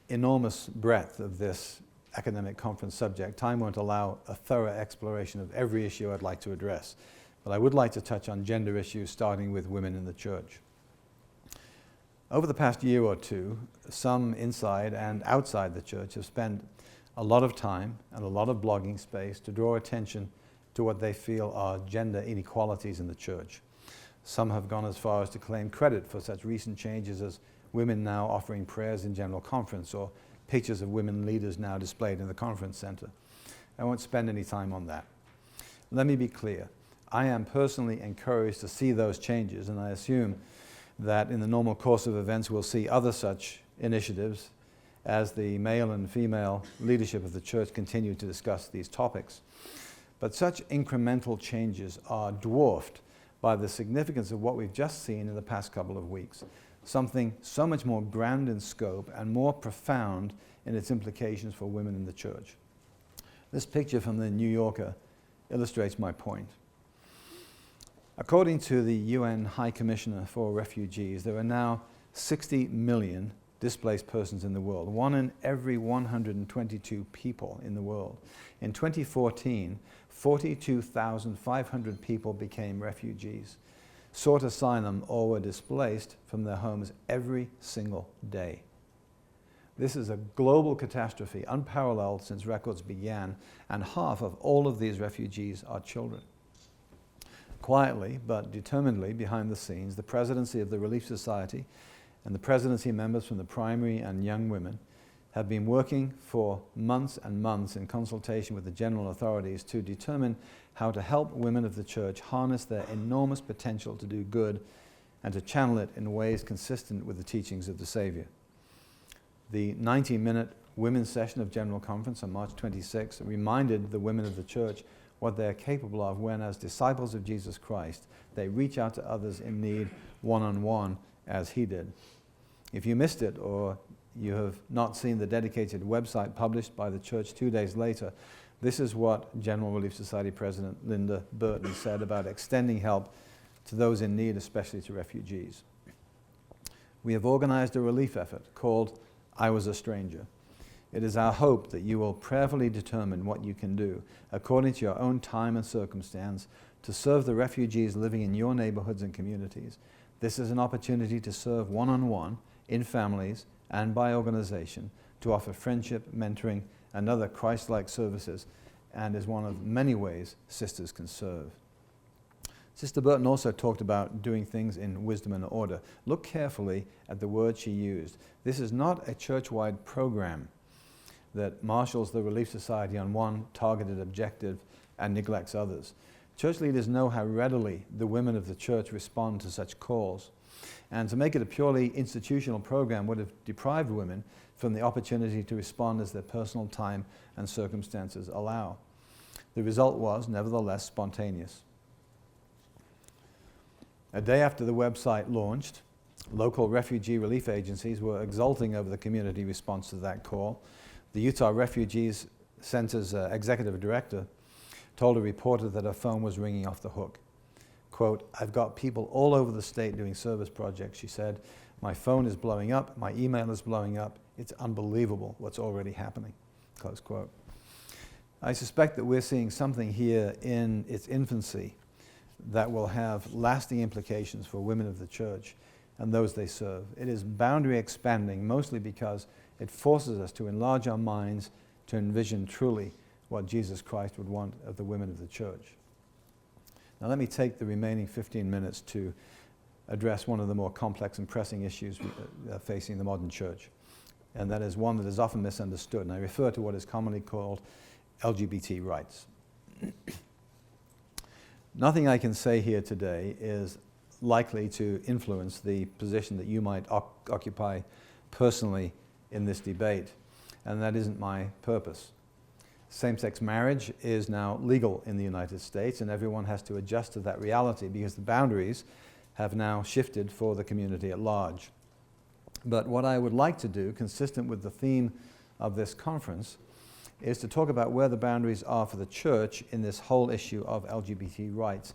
enormous breadth of this academic conference subject, time won't allow a thorough exploration of every issue I'd like to address, but I would like to touch on gender issues, starting with women in the church. Over the past year or two, some inside and outside the church have spent a lot of time and a lot of blogging space to draw attention to what they feel are gender inequalities in the church. Some have gone as far as to claim credit for such recent changes as women now offering prayers in general conference, or pictures of women leaders now displayed in the conference center. I won't spend any time on that. Let me be clear. I am personally encouraged to see those changes, and I assume that in the normal course of events we'll see other such initiatives as the male and female leadership of the church continue to discuss these topics. But such incremental changes are dwarfed by the significance of what we've just seen in the past couple of weeks, something so much more grand in scope and more profound in its implications for women in the church. This picture from the New Yorker illustrates my point. According to the UN High Commissioner for Refugees, there are now 60 million displaced persons in the world, 1 in every 122 people in the world. In 2014, 42,500 people became refugees, sought asylum, or were displaced from their homes every single day. This is a global catastrophe, unparalleled since records began, and half of all of these refugees are children. Quietly but determinedly behind the scenes, the presidency of the Relief Society and the presidency members from the primary and young women have been working for months and months in consultation with the general authorities to determine how to help women of the church harness their enormous potential to do good and to channel it in ways consistent with the teachings of the Savior. The 90-minute women's session of General Conference on March 26 reminded the women of the church what they're capable of when, as disciples of Jesus Christ, they reach out to others in need one-on-one as he did. If you missed it, or you have not seen the dedicated website published by the church 2 days later, this is what General Relief Society President Linda Burton said about extending help to those in need, especially to refugees. We have organized a relief effort called I Was a Stranger. It is our hope that you will prayerfully determine what you can do, according to your own time and circumstance, to serve the refugees living in your neighborhoods and communities. This is an opportunity to serve one-on-one, in families, and by organization, to offer friendship, mentoring, and other Christ-like services, and is one of many ways sisters can serve. Sister Burton also talked about doing things in wisdom and order. Look carefully at the word she used. This is not a church-wide program that marshals the Relief Society on one targeted objective and neglects others. Church leaders know how readily the women of the church respond to such calls. And to make it a purely institutional program would have deprived women from the opportunity to respond as their personal time and circumstances allow. The result was, nevertheless, spontaneous. A day after the website launched, local refugee relief agencies were exulting over the community response to that call. The Utah Refugees Center's executive director told a reporter that her phone was ringing off the hook. Quote, "I've got people all over the state doing service projects," she said. "My phone is blowing up, my email is blowing up. It's unbelievable what's already happening." Close quote. I suspect that we're seeing something here in its infancy that will have lasting implications for women of the church and those they serve. It is boundary expanding, mostly because it forces us to enlarge our minds to envision truly what Jesus Christ would want of the women of the church. Now let me take the remaining 15 minutes to address one of the more complex and pressing issues facing the modern church, and that is one that is often misunderstood, and I refer to what is commonly called LGBT rights. Nothing I can say here today is likely to influence the position that you might occupy personally in this debate, and that isn't my purpose. Same-sex marriage is now legal in the United States, and everyone has to adjust to that reality because the boundaries have now shifted for the community at large. But what I would like to do, consistent with the theme of this conference, is to talk about where the boundaries are for the church in this whole issue of LGBT rights,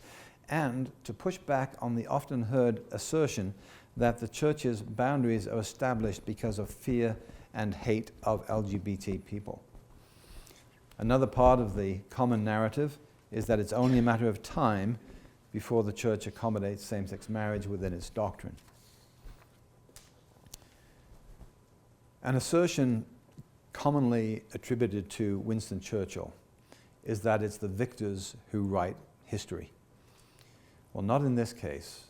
and to push back on the often heard assertion that the church's boundaries are established because of fear and hate of LGBT people. Another part of the common narrative is that it's only a matter of time before the church accommodates same-sex marriage within its doctrine. An assertion commonly attributed to Winston Churchill is that it's the victors who write history. Well, not in this case,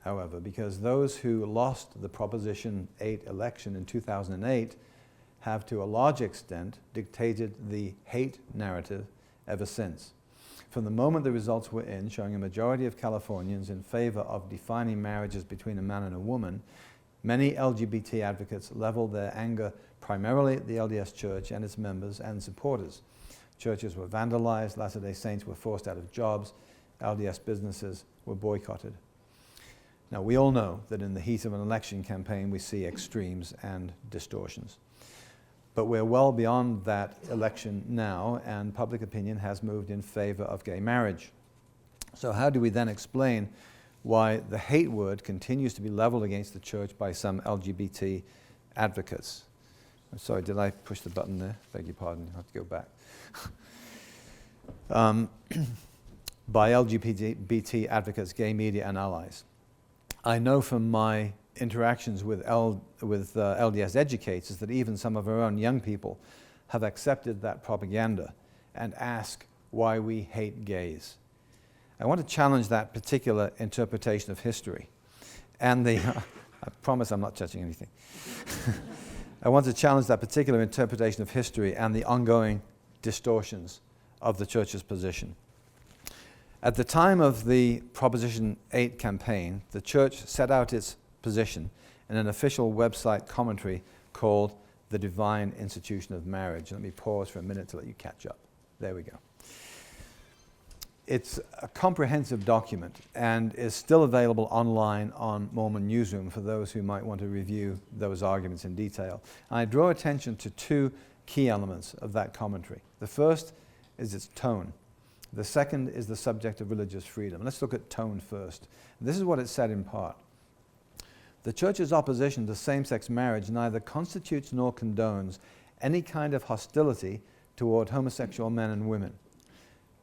however, because those who lost the Proposition 8 election in 2008 have to a large extent dictated the hate narrative ever since. From the moment the results were in, showing a majority of Californians in favor of defining marriages between a man and a woman, many LGBT advocates leveled their anger primarily at the LDS Church and its members and supporters. Churches were vandalized, Latter-day Saints were forced out of jobs, LDS businesses were boycotted. Now, we all know that in the heat of an election campaign we see extremes and distortions. But we're well beyond that election now, and public opinion has moved in favor of gay marriage. So how do we then explain why the hate word continues to be leveled against the church by some LGBT advocates? I'm sorry, did I push the button there? Beg your pardon, I have to go back. By LGBT advocates, gay media, and allies. I know from my interactions with LDS educators that even some of our own young people have accepted that propaganda and ask why we hate gays. I want to challenge that particular interpretation of history. And I promise I'm not touching anything. I want to challenge that particular interpretation of history and the ongoing distortions of the church's position. At the time of the Proposition 8 campaign, the church set out its position in an official website commentary called The Divine Institution of Marriage. Let me pause for a minute to let you catch up. There we go. It's a comprehensive document and is still available online on Mormon Newsroom for those who might want to review those arguments in detail. And I draw attention to two key elements of that commentary. The first is its tone. The second is the subject of religious freedom. Let's look at tone first. This is what it said in part. The church's opposition to same-sex marriage neither constitutes nor condones any kind of hostility toward homosexual men and women.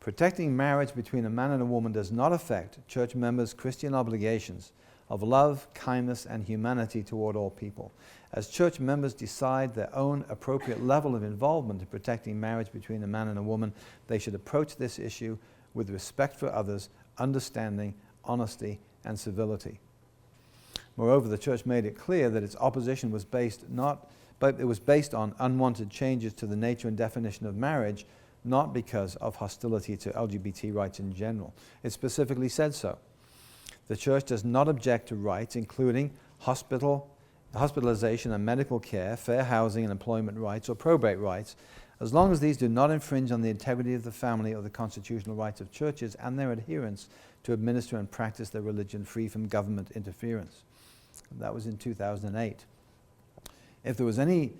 Protecting marriage between a man and a woman does not affect church members' Christian obligations of love, kindness, and humanity toward all people. As church members decide their own appropriate level of involvement in protecting marriage between a man and a woman, they should approach this issue with respect for others, understanding, honesty, and civility. Moreover, the church made it clear that its opposition was based on unwanted changes to the nature and definition of marriage, not because of hostility to LGBT rights in general. It specifically said so. The church does not object to rights, including hospitalization and medical care, fair housing and employment rights, or probate rights, as long as these do not infringe on the integrity of the family or the constitutional rights of churches and their adherents to administer and practice their religion free from government interference. That was in 2008. If there was any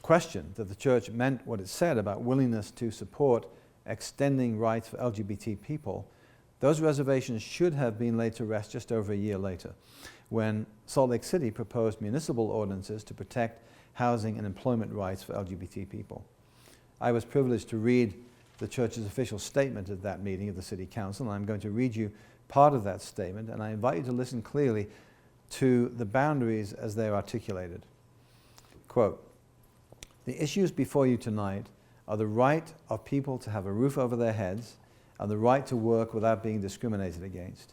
question that the church meant what it said about willingness to support extending rights for LGBT people, those reservations should have been laid to rest just over a year later, when Salt Lake City proposed municipal ordinances to protect housing and employment rights for LGBT people. I was privileged to read the church's official statement at that meeting of the City Council, and I'm going to read you part of that statement, and I invite you to listen clearly to the boundaries as they are articulated. Quote, "The issues before you tonight are the right of people to have a roof over their heads and the right to work without being discriminated against.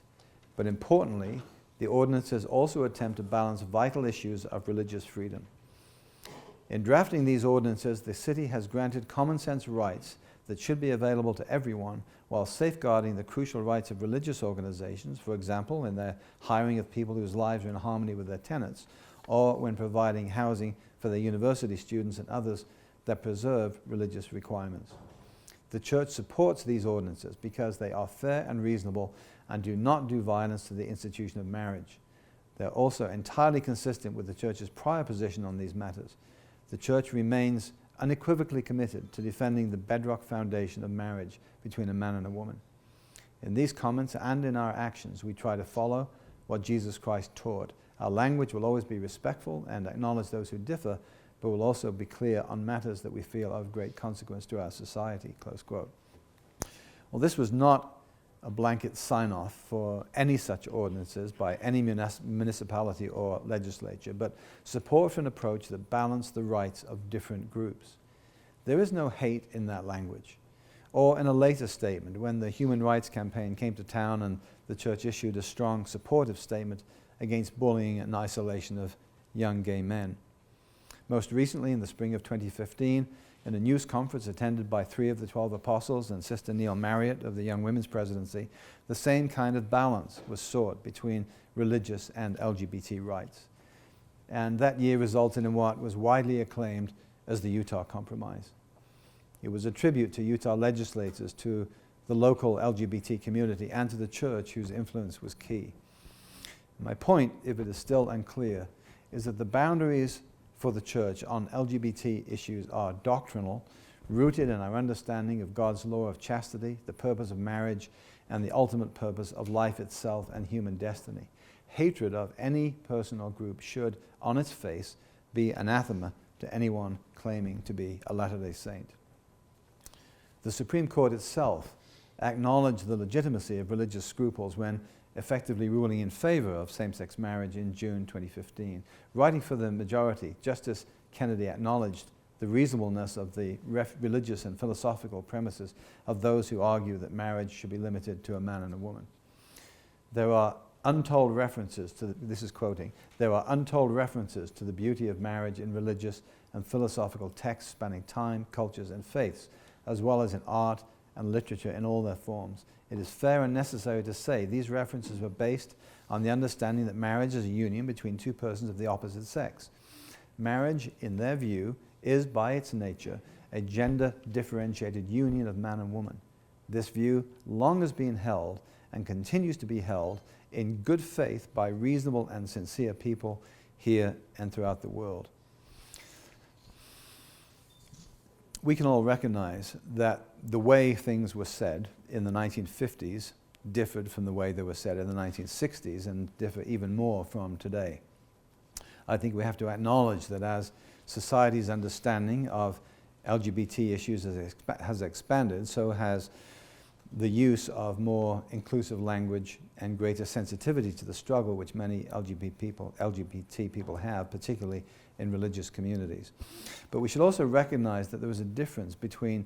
But importantly, the ordinances also attempt to balance vital issues of religious freedom. In drafting these ordinances, the city has granted common sense rights that should be available to everyone while safeguarding the crucial rights of religious organizations, for example, in their hiring of people whose lives are in harmony with their tenets, or when providing housing for their university students and others that preserve religious requirements. The church supports these ordinances because they are fair and reasonable and do not do violence to the institution of marriage. They are also entirely consistent with the church's prior position on these matters. The church remains unequivocally committed to defending the bedrock foundation of marriage between a man and a woman. In these comments and in our actions, we try to follow what Jesus Christ taught. Our language will always be respectful and acknowledge those who differ, but will also be clear on matters that we feel are of great consequence to our society," close quote. Well, this was not a blanket sign-off for any such ordinances by any municipality or legislature, but support for an approach that balanced the rights of different groups. There is no hate in that language. Or in a later statement, when the Human Rights Campaign came to town and the church issued a strong supportive statement against bullying and isolation of young gay men. Most recently, in the spring of 2015, in a news conference attended by 3 of the 12 apostles and Sister Neil Marriott of the Young Women's Presidency, the same kind of balance was sought between religious and LGBT rights. And that year resulted in what was widely acclaimed as the Utah Compromise. It was a tribute to Utah legislators, to the local LGBT community, and to the church, whose influence was key. My point, if it is still unclear, is that the boundaries for the church on LGBT issues are doctrinal, rooted in our understanding of God's law of chastity, the purpose of marriage, and the ultimate purpose of life itself and human destiny. Hatred of any person or group should, on its face, be anathema to anyone claiming to be a Latter-day Saint. The Supreme Court itself acknowledged the legitimacy of religious scruples when effectively ruling in favor of same-sex marriage in June 2015. Writing for the majority, Justice Kennedy acknowledged the reasonableness of the religious and philosophical premises of those who argue that marriage should be limited to a man and a woman. There are untold references to, this is quoting, "There are untold references to the beauty of marriage in religious and philosophical texts spanning time, cultures, and faiths, as well as in art and literature in all their forms. It is fair and necessary to say these references were based on the understanding that marriage is a union between two persons of the opposite sex. Marriage, in their view, is by its nature a gender-differentiated union of man and woman. This view long has been held and continues to be held in good faith by reasonable and sincere people here and throughout the world." We can all recognize that the way things were said in the 1950s differed from the way they were said in the 1960s and differ even more from today. I think we have to acknowledge that as society's understanding of LGBT issues has expanded, so has the use of more inclusive language and greater sensitivity to the struggle which many LGBT people have, particularly in religious communities. But we should also recognize that there is a difference between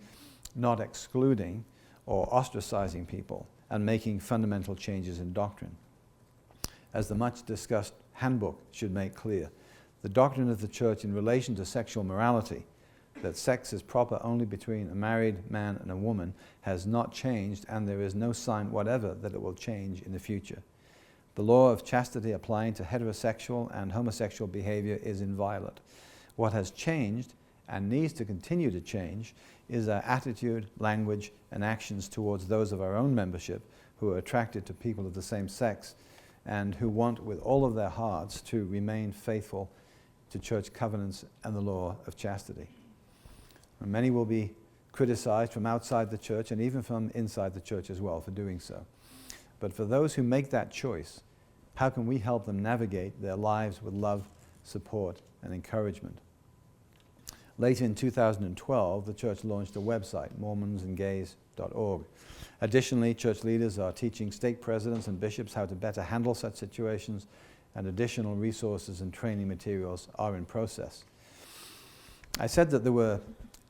not excluding or ostracizing people and making fundamental changes in doctrine. As the much discussed handbook should make clear, the doctrine of the church in relation to sexual morality, that sex is proper only between a married man and a woman, has not changed, and there is no sign whatever that it will change in the future. The law of chastity applying to heterosexual and homosexual behavior is inviolate. What has changed and needs to continue to change is our attitude, language, and actions towards those of our own membership who are attracted to people of the same sex and who want with all of their hearts to remain faithful to church covenants and the law of chastity. And many will be criticized from outside the church and even from inside the church as well for doing so. But for those who make that choice, how can we help them navigate their lives with love, support, and encouragement? Later in 2012, the church launched a website, mormonsandgays.org. Additionally, church leaders are teaching stake presidents and bishops how to better handle such situations and additional resources and training materials are in process. I said that there were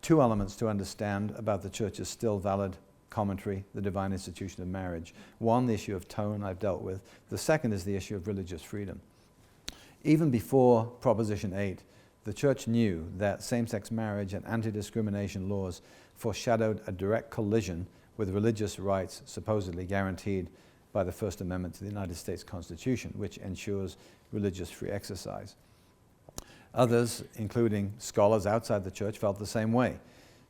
two elements to understand about the Church's still valid commentary, the divine institution of marriage. One, the issue of tone I've dealt with. The second is the issue of religious freedom. Even before Proposition 8, the Church knew that same-sex marriage and anti-discrimination laws foreshadowed a direct collision with religious rights supposedly guaranteed by the First Amendment to the United States Constitution, which ensures religious free exercise. Others, including scholars outside the Church, felt the same way.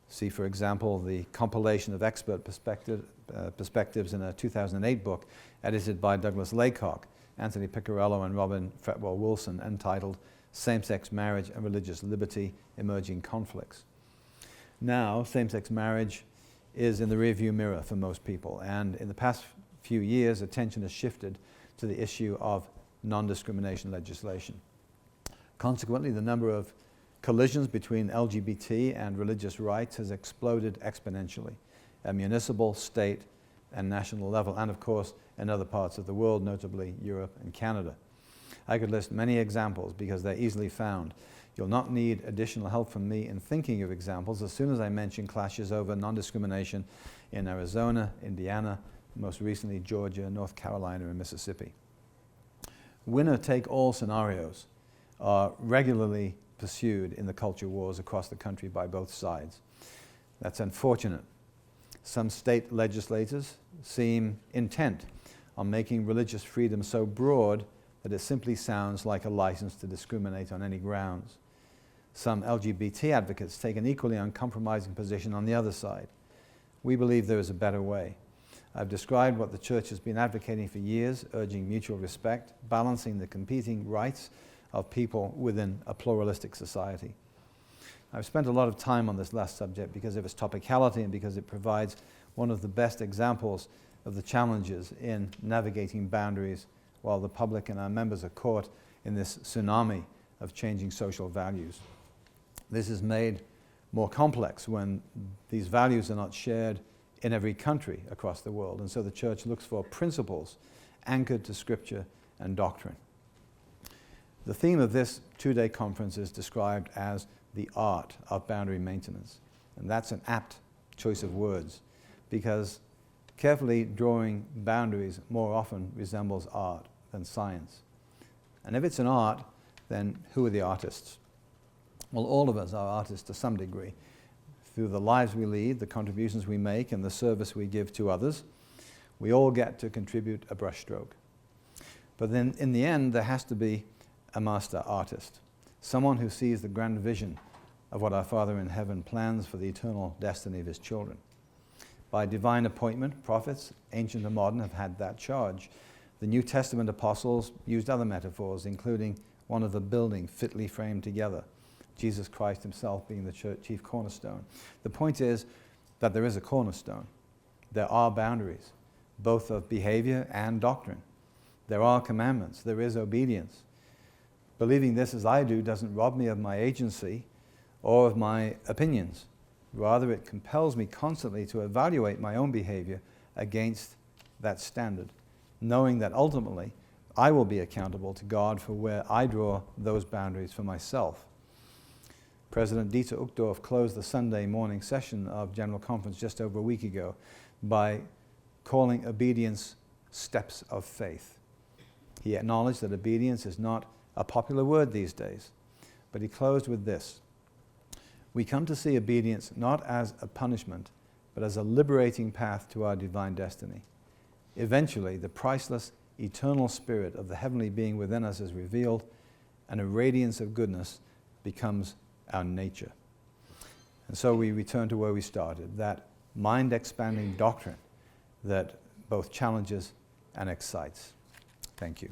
See, for example, the compilation of expert perspectives in a 2008 book edited by Douglas Laycock, Anthony Piccarello, and Robin Fretwell Wilson, entitled Same-Sex Marriage and Religious Liberty, Emerging Conflicts. Now, same-sex marriage is in the rearview mirror for most people, and in the past few years, attention has shifted to the issue of non-discrimination legislation. Consequently, the number of collisions between LGBT and religious rights has exploded exponentially at municipal, state, and national level, and of course in other parts of the world, notably Europe and Canada. I could list many examples because they're easily found. You'll not need additional help from me in thinking of examples as soon as I mention clashes over non-discrimination in Arizona, Indiana, most recently Georgia, North Carolina, and Mississippi. Winner-take-all scenarios are regularly pursued in the culture wars across the country by both sides. That's unfortunate. Some state legislators seem intent on making religious freedom so broad that it simply sounds like a license to discriminate on any grounds. Some LGBT advocates take an equally uncompromising position on the other side. We believe there is a better way. I've described what the Church has been advocating for years, urging mutual respect, balancing the competing rights of people within a pluralistic society. I've spent a lot of time on this last subject because of its topicality and because it provides one of the best examples of the challenges in navigating boundaries while the public and our members are caught in this tsunami of changing social values. This is made more complex when these values are not shared in every country across the world, and so the Church looks for principles anchored to Scripture and doctrine. The theme of this two-day conference is described as the art of boundary maintenance, and that's an apt choice of words because carefully drawing boundaries more often resembles art than science. And if it's an art, then who are the artists? Well, all of us are artists to some degree. Through the lives we lead, the contributions we make, and the service we give to others, we all get to contribute a brushstroke. But then in the end, there has to be a master artist, someone who sees the grand vision of what our Father in heaven plans for the eternal destiny of his children. By divine appointment, prophets, ancient and modern, have had that charge. The New Testament apostles used other metaphors, including one of the building fitly framed together, Jesus Christ himself being the chief cornerstone. The point is that there is a cornerstone. There are boundaries, both of behavior and doctrine. There are commandments. There is obedience. Believing this as I do doesn't rob me of my agency or of my opinions. Rather, it compels me constantly to evaluate my own behavior against that standard, knowing that ultimately I will be accountable to God for where I draw those boundaries for myself. President Dieter Uchtdorf closed the Sunday morning session of General Conference just over a week ago by calling obedience steps of faith. He acknowledged that obedience is not a popular word these days, but he closed with this: we come to see obedience not as a punishment, but as a liberating path to our divine destiny. Eventually, the priceless, eternal spirit of the heavenly being within us is revealed, and a radiance of goodness becomes our nature. And so we return to where we started, that mind-expanding doctrine that both challenges and excites. Thank you.